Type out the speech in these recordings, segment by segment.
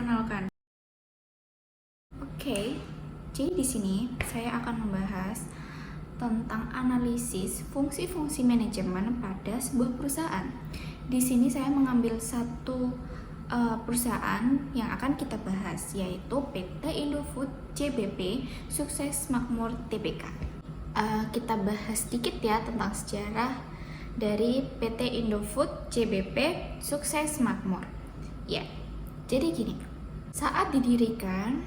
perkenalkan. Oke, jadi di sini saya akan membahas tentang analisis fungsi-fungsi manajemen pada sebuah perusahaan. Di sini saya mengambil satu perusahaan yang akan kita bahas, yaitu PT Indofood JBP Sukses Makmur Tbk. Kita bahas sedikit ya tentang sejarah dari PT Indofood JBP Sukses Makmur. Ya, jadi gini, saat didirikan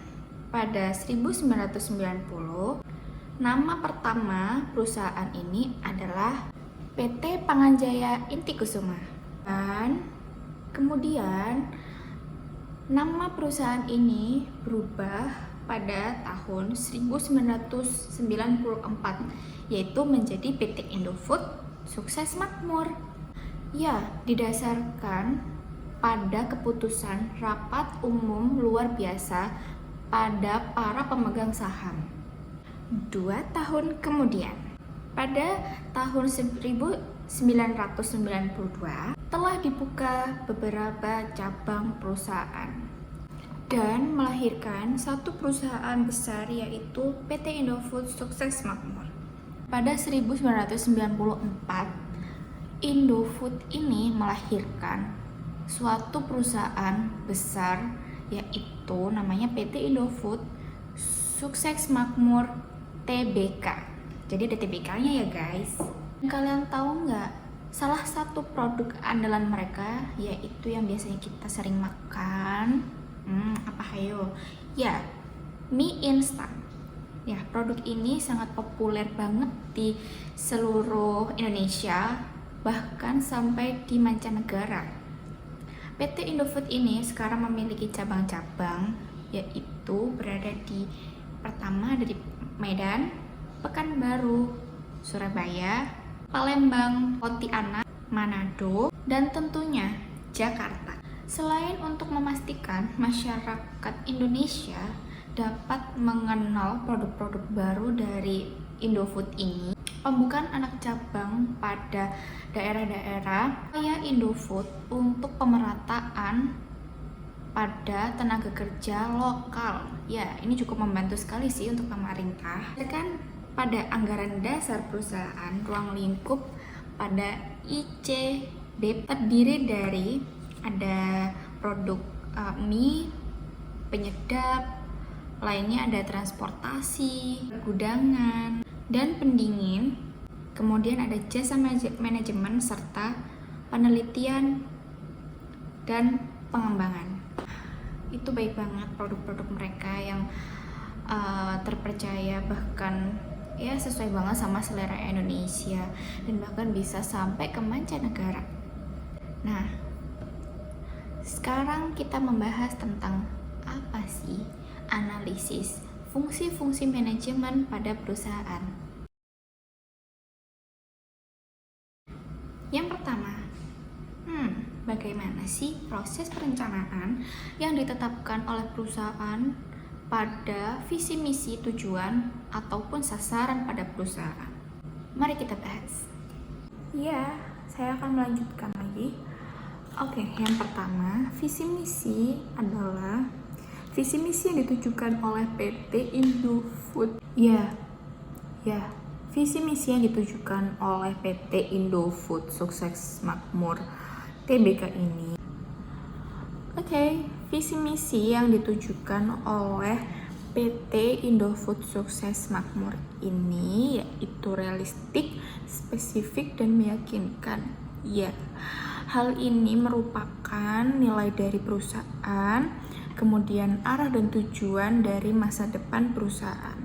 pada 1990, nama pertama perusahaan ini adalah PT Panganjaya Intikusuma. Dan kemudian nama perusahaan ini berubah pada tahun 1994, yaitu menjadi PT Indofood Sukses Makmur. Ya, didasarkan pada keputusan rapat umum luar biasa pada para pemegang saham. 2 tahun kemudian, pada tahun 1992, telah dibuka beberapa cabang perusahaan dan melahirkan satu perusahaan besar, yaitu PT Indofood Sukses Makmur. Pada 1994, Indofood ini melahirkan suatu perusahaan besar, yaitu namanya PT Indofood Sukses Makmur Tbk. Jadi ada Tbk-nya ya guys. Kalian tahu nggak, salah satu produk andalan mereka yaitu yang biasanya kita sering makan, apa hayo? Ya, mie instan. Ya, produk ini sangat populer banget di seluruh Indonesia, bahkan sampai di mancanegara. PT Indofood ini sekarang memiliki cabang-cabang, yaitu berada di pertama dari Medan, Pekanbaru, Surabaya, Palembang, Pontianak, Manado, dan tentunya Jakarta. Selain untuk memastikan masyarakat Indonesia dapat mengenal produk-produk baru dari Indofood ini, pembukaan anak cabang pada daerah-daerah kaya Indofood untuk pemerataan pada tenaga kerja lokal. Ya, ini cukup membantu sekali sih untuk pemerintah. Kan pada anggaran dasar perusahaan, ruang lingkup pada ICB terdiri dari ada produk mie, penyedap, lainnya ada transportasi, gudangan, dan pendingin. Kemudian ada jasa manajemen serta penelitian dan pengembangan. Itu baik banget produk-produk mereka yang terpercaya, bahkan ya sesuai banget sama selera Indonesia, dan bahkan bisa sampai ke mancanegara. Nah, sekarang kita membahas tentang apa sih analisis fungsi-fungsi manajemen pada perusahaan. Yang pertama, bagaimana sih proses perencanaan yang ditetapkan oleh perusahaan pada visi misi, tujuan, ataupun sasaran pada perusahaan? Mari kita bahas. Ya, saya akan melanjutkan lagi. Oke, yang pertama, visi misi adalah visi misi yang ditujukan oleh PT Indofood. Ya, visi misi yang ditujukan oleh PT Indofood Sukses Makmur Tbk ini. Oke, visi misi yang ditujukan oleh PT Indofood Sukses Makmur ini yaitu realistik, spesifik, dan meyakinkan. Ya, hal ini merupakan nilai dari perusahaan, kemudian arah dan tujuan dari masa depan perusahaan,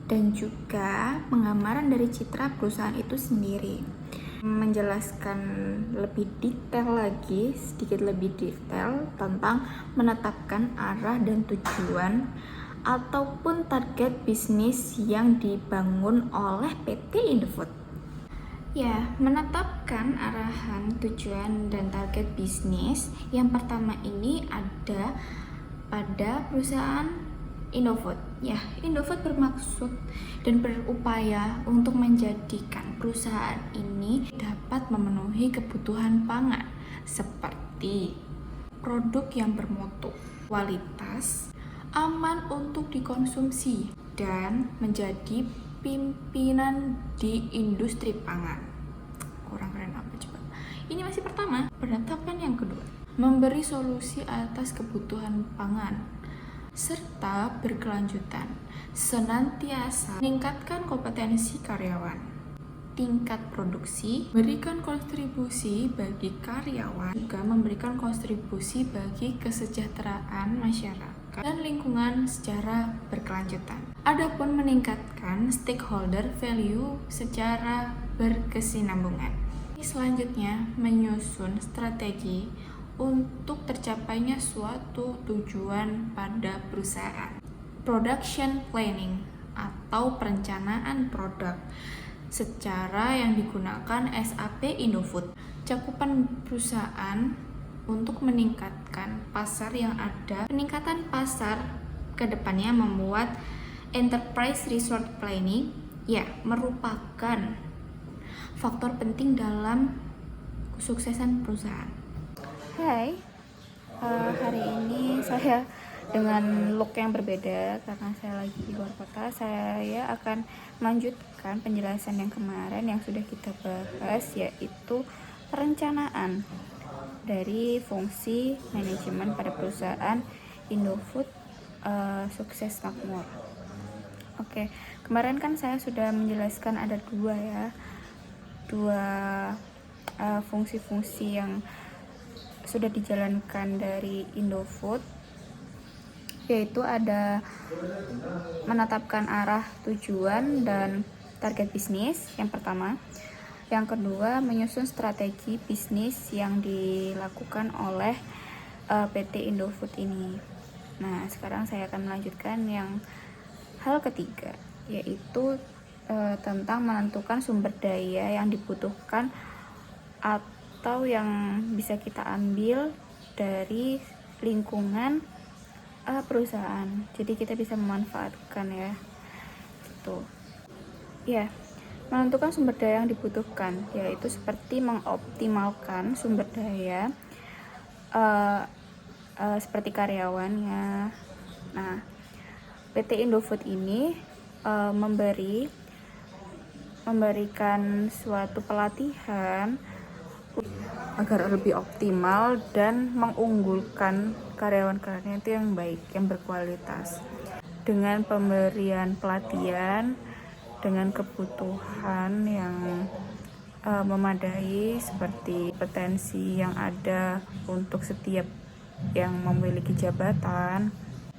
dan juga penggambaran dari citra perusahaan itu sendiri. Menjelaskan lebih detail lagi, sedikit lebih detail tentang menetapkan arah dan tujuan ataupun target bisnis yang dibangun oleh PT Indofood. Ya, menetapkan arahan, tujuan, dan target bisnis yang pertama ini ada pada perusahaan Indofood. Ya, Indofood bermaksud dan berupaya untuk menjadikan perusahaan ini dapat memenuhi kebutuhan pangan seperti produk yang bermutu, kualitas, aman untuk dikonsumsi, dan menjadi pimpinan di industri pangan. Kurang keren apa coba? Ini masih pertama. Penetapan yang kedua, memberi solusi atas kebutuhan pangan serta berkelanjutan, senantiasa meningkatkan kompetensi karyawan, tingkat produksi, berikan kontribusi bagi karyawan, juga memberikan kontribusi bagi kesejahteraan masyarakat dan lingkungan secara berkelanjutan. Adapun meningkatkan stakeholder value secara berkesinambungan. Selanjutnya, menyusun strategi untuk tercapainya suatu tujuan pada perusahaan. Production planning atau perencanaan produk secara yang digunakan SAP Indofood. Cakupan perusahaan untuk meningkatkan pasar yang ada. Peningkatan pasar ke depannya membuat enterprise resource planning merupakan faktor penting dalam kesuksesan perusahaan. Hai, hari ini saya dengan look yang berbeda karena saya lagi di luar kota. Saya akan melanjutkan penjelasan yang kemarin yang sudah kita bahas, yaitu perencanaan dari fungsi manajemen pada perusahaan Indofood sukses makmur. Oke, kemarin kan saya sudah menjelaskan ada dua fungsi-fungsi yang sudah dijalankan dari Indofood, yaitu ada menetapkan arah tujuan dan target bisnis yang pertama. Yang kedua, menyusun strategi bisnis yang dilakukan oleh PT Indofood ini. Nah, sekarang saya akan melanjutkan yang hal ketiga, yaitu tentang menentukan sumber daya yang dibutuhkan atau yang bisa kita ambil dari lingkungan perusahaan. Jadi kita bisa memanfaatkan gitu. Menentukan sumber daya yang dibutuhkan, yaitu seperti mengoptimalkan sumber daya seperti karyawannya. Nah, PT Indofood ini memberikan suatu pelatihan agar lebih optimal dan mengunggulkan karyawan-karyawannya itu yang baik, yang berkualitas. Dengan pemberian pelatihan dengan kebutuhan yang memadai seperti kompetensi yang ada untuk setiap yang memiliki jabatan,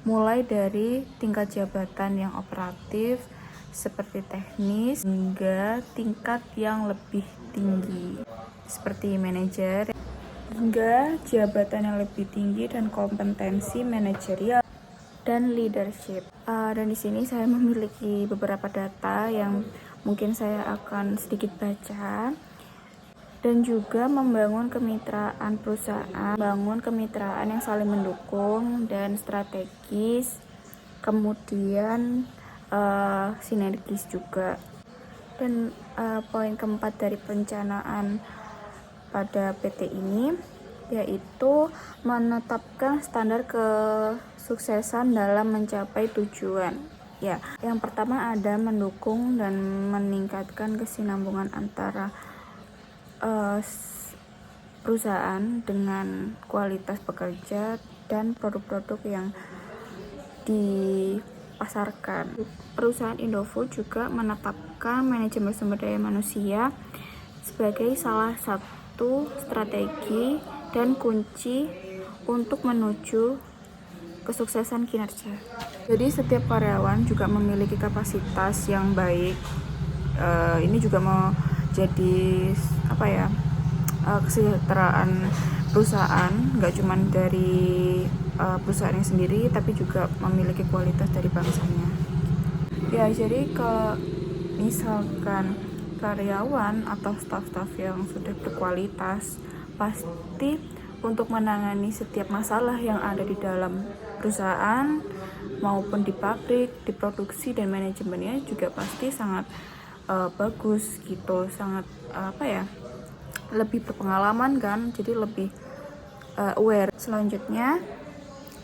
mulai dari tingkat jabatan yang operatif seperti teknis hingga tingkat yang lebih tinggi seperti manajer, hingga jabatan yang lebih tinggi dan kompetensi manajerial dan leadership. Dan di sini saya memiliki beberapa data yang mungkin saya akan sedikit baca, dan juga membangun kemitraan perusahaan, bangun kemitraan yang saling mendukung dan strategis, kemudian sinergis juga. Dan poin keempat dari perencanaan pada PT ini yaitu menetapkan standar kesuksesan dalam mencapai tujuan. Yang pertama ada mendukung dan meningkatkan kesinambungan antara perusahaan dengan kualitas pekerja dan produk-produk yang dipasarkan. Perusahaan Indofood juga menetapkan manajemen sumber daya manusia sebagai salah satu strategi dan kunci untuk menuju kesuksesan kinerja. Jadi setiap karyawan juga memiliki kapasitas yang baik. Ini juga mau jadi kesejahteraan perusahaan, nggak cuma dari perusahaan yang sendiri, tapi juga memiliki kualitas dari bangsanya. Jadi kalau misalkan karyawan atau staf-staf yang sudah berkualitas, pasti untuk menangani setiap masalah yang ada di dalam perusahaan maupun di pabrik, di produksi dan manajemennya juga pasti sangat bagus gitu, sangat lebih berpengalaman kan, jadi lebih aware. Selanjutnya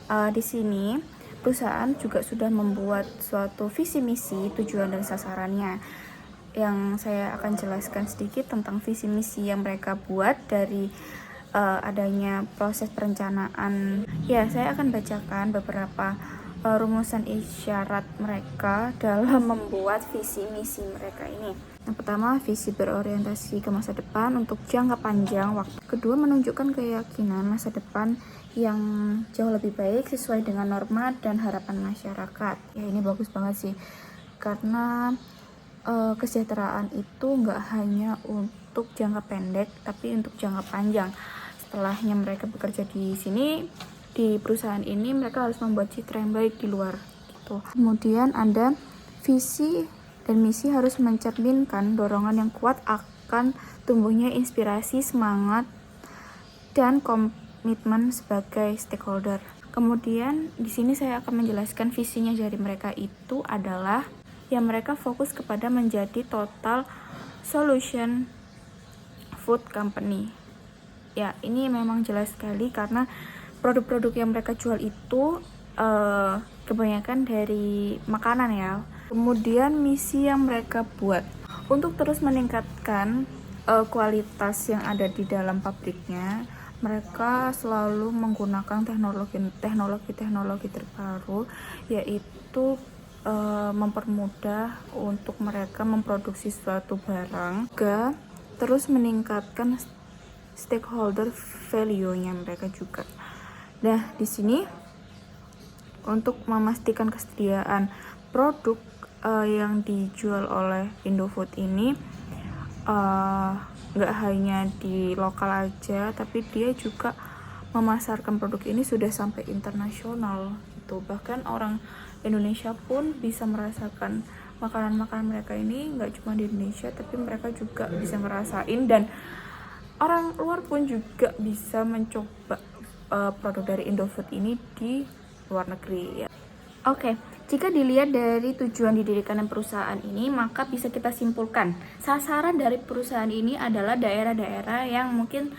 Di sini perusahaan juga sudah membuat suatu visi misi, tujuan dan sasarannya. Yang saya akan jelaskan sedikit tentang visi misi yang mereka buat dari adanya proses perencanaan. Ya, saya akan bacakan beberapa rumusan isyarat mereka dalam membuat visi misi mereka ini. Yang pertama, visi berorientasi ke masa depan untuk jangka panjang waktu. Kedua, menunjukkan keyakinan masa depan yang jauh lebih baik sesuai dengan norma dan harapan masyarakat. Ya, ini bagus banget sih, karena kesejahteraan itu nggak hanya untuk jangka pendek, tapi untuk jangka panjang. Setelahnya mereka bekerja di sini, di perusahaan ini, mereka harus membuat citra yang baik di luar gitu. Kemudian ada visi dan misi harus mencerminkan dorongan yang kuat akan tumbuhnya inspirasi, semangat, dan komitmen sebagai stakeholder. Kemudian di sini saya akan menjelaskan visinya dari mereka itu adalah yang mereka fokus kepada menjadi total solution food company. Ya, ini memang jelas sekali karena produk-produk yang mereka jual itu kebanyakan dari makanan ya. Kemudian misi yang mereka buat untuk terus meningkatkan kualitas yang ada di dalam pabriknya, mereka selalu menggunakan teknologi terbaru, yaitu mempermudah untuk mereka memproduksi suatu barang, juga terus meningkatkan stakeholder value-nya mereka juga. Nah, di sini untuk memastikan kesediaan produk yang dijual oleh Indofood ini nggak hanya di lokal aja, tapi dia juga memasarkan produk ini sudah sampai internasional gitu. Bahkan orang Indonesia pun bisa merasakan makanan-makanan mereka ini, nggak cuma di Indonesia, tapi mereka juga bisa ngerasain, dan orang luar pun juga bisa mencoba produk dari Indofood ini di luar negeri ya. Oke, jika dilihat dari tujuan didirikan perusahaan ini, maka bisa kita simpulkan sasaran dari perusahaan ini adalah daerah-daerah yang mungkin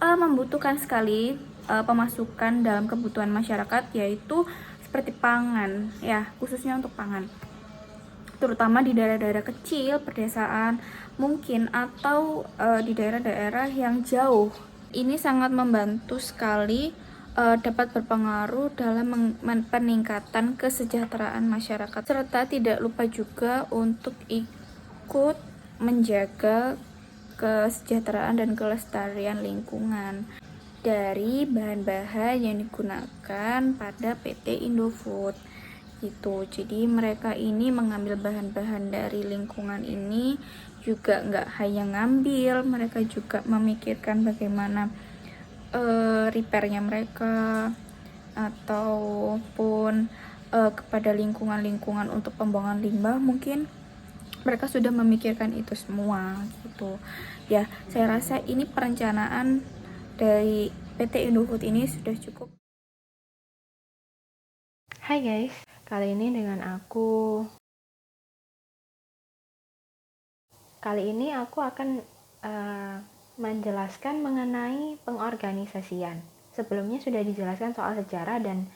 membutuhkan sekali pemasukan dalam kebutuhan masyarakat, yaitu seperti pangan ya, khususnya untuk pangan, terutama di daerah-daerah kecil, pedesaan mungkin, atau di daerah-daerah yang jauh. Ini sangat membantu sekali, dapat berpengaruh dalam peningkatan kesejahteraan masyarakat, serta tidak lupa juga untuk ikut menjaga kesejahteraan dan kelestarian lingkungan dari bahan-bahan yang digunakan pada PT Indofood gitu. Jadi mereka ini mengambil bahan-bahan dari lingkungan ini juga nggak hanya ngambil, mereka juga memikirkan bagaimana repairnya mereka, ataupun kepada lingkungan-lingkungan untuk pembuangan limbah, mungkin mereka sudah memikirkan itu semua gitu ya. Saya rasa ini perencanaan dari PT Indofood ini sudah cukup. Hai guys, kali ini aku akan menjelaskan mengenai pengorganisasian. Sebelumnya sudah dijelaskan soal sejarah dan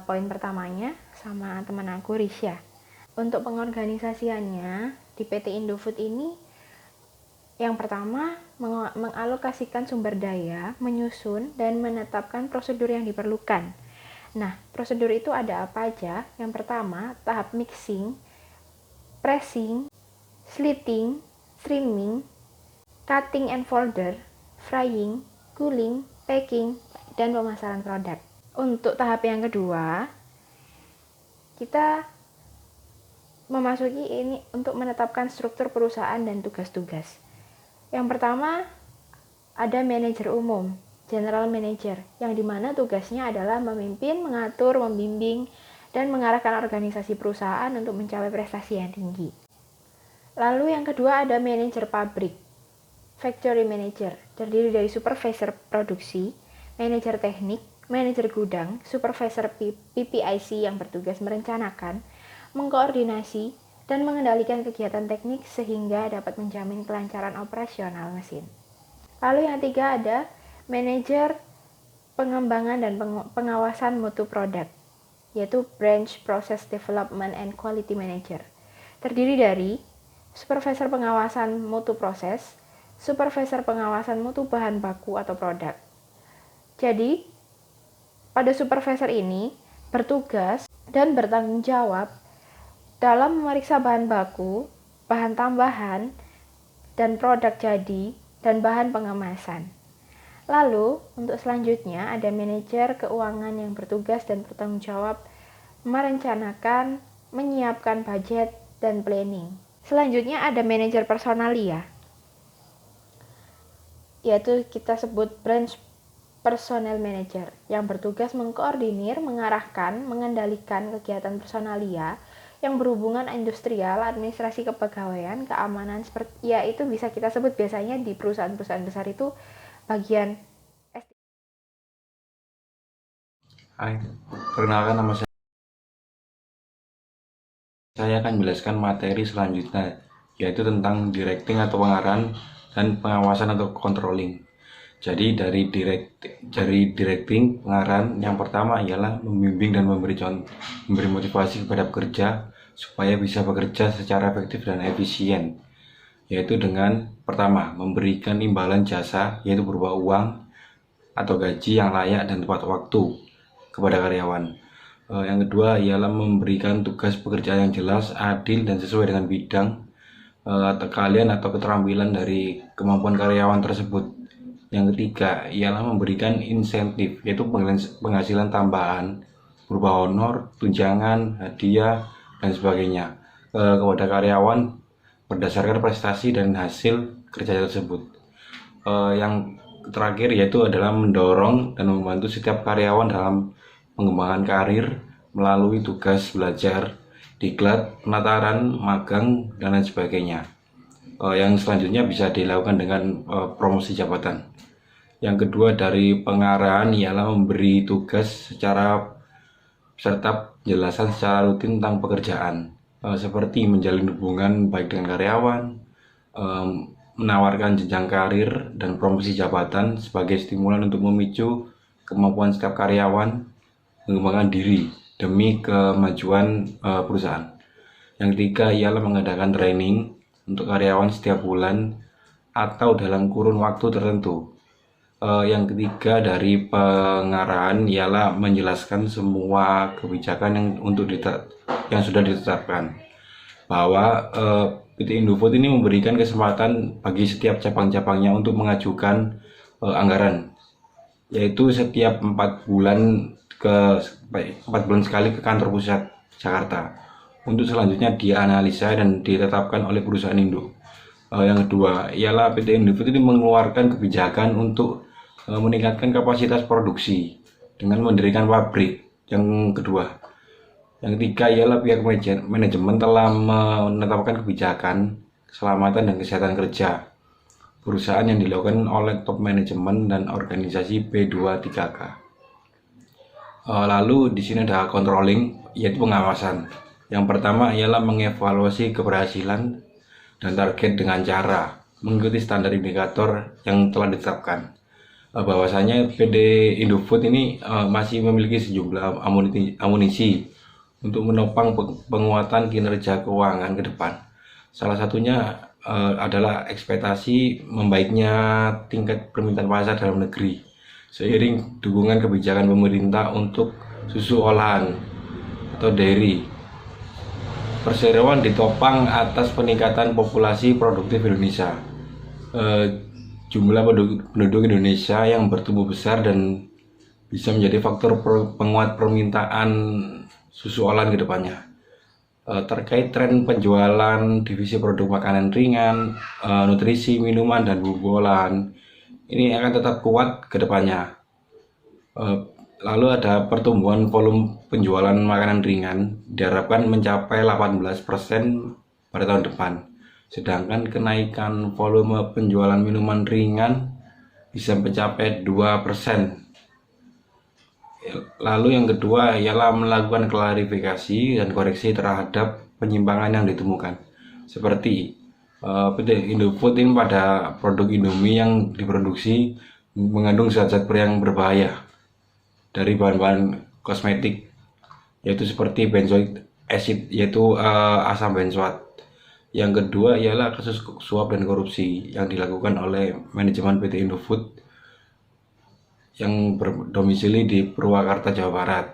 poin pertamanya sama teman aku Risha. Untuk pengorganisasiannya di PT Indofood ini, yang pertama mengalokasikan sumber daya, menyusun dan menetapkan prosedur yang diperlukan. Nah, prosedur itu ada apa aja? Yang pertama, tahap mixing, pressing, slitting, trimming, cutting and folder, frying, cooling, packing, dan pemasaran produk. Untuk tahap yang kedua, kita memasuki ini untuk menetapkan struktur perusahaan dan tugas-tugas. Yang pertama, ada manajer umum, general manager, yang dimana tugasnya adalah memimpin, mengatur, membimbing, dan mengarahkan organisasi perusahaan untuk mencapai prestasi yang tinggi. Lalu yang kedua ada manajer pabrik, factory manager, terdiri dari supervisor produksi, manajer teknik, manajer gudang, supervisor PPIC yang bertugas merencanakan, mengkoordinasi, dan mengendalikan kegiatan teknik sehingga dapat menjamin kelancaran operasional mesin. Lalu yang ketiga ada manajer pengembangan dan pengawasan mutu produk, yaitu Branch Process Development and Quality Manager. Terdiri dari supervisor pengawasan mutu proses, supervisor pengawasan mutu bahan baku atau produk. Jadi, pada supervisor ini bertugas dan bertanggung jawab dalam memeriksa bahan baku, bahan tambahan, dan produk jadi, dan bahan pengemasan. Lalu, untuk selanjutnya ada manajer keuangan yang bertugas dan bertanggung jawab merencanakan, menyiapkan budget, dan planning. Selanjutnya ada manajer personalia, yaitu kita sebut branch personnel manager, yang bertugas mengkoordinir, mengarahkan, mengendalikan kegiatan personalia yang berhubungan industrial, administrasi kepegawaian, keamanan, ya itu bisa kita sebut biasanya di perusahaan-perusahaan besar itu bagian. Hai, perkenalkan nama saya akan menjelaskan materi selanjutnya, yaitu tentang directing atau pengarahan dan pengawasan atau controlling. Jadi dari directing, pengarahan, yang pertama ialah membimbing dan memberi motivasi kepada pekerja supaya bisa bekerja secara efektif dan efisien, yaitu dengan pertama memberikan imbalan jasa, yaitu berupa uang atau gaji yang layak dan tepat waktu kepada karyawan. Yang kedua ialah memberikan tugas pekerjaan yang jelas, adil, dan sesuai dengan bidang atau keahlian atau keterampilan dari kemampuan karyawan tersebut. Yang ketiga ialah memberikan insentif, yaitu penghasilan tambahan berupa honor, tunjangan, hadiah, dan sebagainya kepada karyawan berdasarkan prestasi dan hasil kerja tersebut. Yang terakhir yaitu adalah mendorong dan membantu setiap karyawan dalam pengembangan karir melalui tugas belajar, diklat, penataran, magang, dan lain sebagainya. Yang selanjutnya bisa dilakukan dengan promosi jabatan. Yang kedua dari pengarahan ialah memberi tugas serta penjelasan secara rutin tentang pekerjaan, seperti menjalin hubungan baik dengan karyawan, menawarkan jenjang karir dan promosi jabatan sebagai stimulan untuk memicu kemampuan setiap karyawan mengembangkan diri demi kemajuan perusahaan. Yang ketiga ialah mengadakan training untuk karyawan setiap bulan atau dalam kurun waktu tertentu. Yang ketiga dari pengarahan ialah menjelaskan semua kebijakan yang sudah ditetapkan, bahwa PT Indofood ini memberikan kesempatan bagi setiap cabang-cabangnya untuk mengajukan anggaran, yaitu setiap 4 bulan sekali ke kantor pusat Jakarta, untuk selanjutnya dianalisa dan ditetapkan oleh perusahaan induk. Yang kedua ialah PT Indofood ini mengeluarkan kebijakan untuk meningkatkan kapasitas produksi dengan mendirikan pabrik. Yang kedua. Yang ketiga ialah pihak manajemen telah menetapkan kebijakan keselamatan dan kesehatan kerja perusahaan yang dilakukan oleh top manajemen dan organisasi P23K. Lalu di sini ada controlling, yaitu pengawasan. Yang pertama ialah mengevaluasi keberhasilan dan target dengan cara mengikuti standar indikator yang telah ditetapkan. Bahwasanya PT Indofood ini masih memiliki sejumlah amunisi untuk menopang penguatan kinerja keuangan ke depan. Salah satunya adalah ekspektasi membaiknya tingkat permintaan pasar dalam negeri seiring dukungan kebijakan pemerintah untuk susu olahan atau dairy. Perseroan ditopang atas peningkatan populasi produktif Indonesia. Jumlah penduduk Indonesia yang bertumbuh besar dan bisa menjadi faktor penguat permintaan susu olahan ke depannya. Terkait tren penjualan divisi produk makanan ringan, nutrisi, minuman, dan bumbu olahan, ini akan tetap kuat ke depannya. Lalu ada pertumbuhan volume penjualan makanan ringan diharapkan mencapai 18% pada tahun depan. Sedangkan kenaikan volume penjualan minuman ringan bisa mencapai 2%. Lalu yang kedua ialah melakukan klarifikasi dan koreksi terhadap penyimpangan yang ditemukan. Seperti PT Indofood ini pada produk Indomie yang diproduksi mengandung zat-zat yang berbahaya dari bahan-bahan kosmetik, yaitu seperti benzoic acid, yaitu asam benzoat. Yang kedua ialah kasus suap dan korupsi yang dilakukan oleh manajemen PT Indofood yang berdomisili di Purwakarta, Jawa Barat.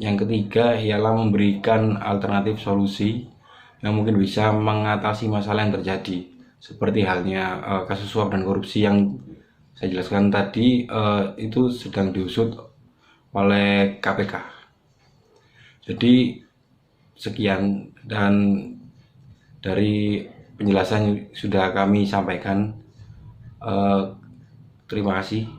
Yang ketiga ialah memberikan alternatif solusi yang mungkin bisa mengatasi masalah yang terjadi, seperti halnya kasus suap dan korupsi yang saya jelaskan tadi, itu sedang diusut oleh KPK. Jadi sekian, dan dari penjelasan yang sudah kami sampaikan, terima kasih.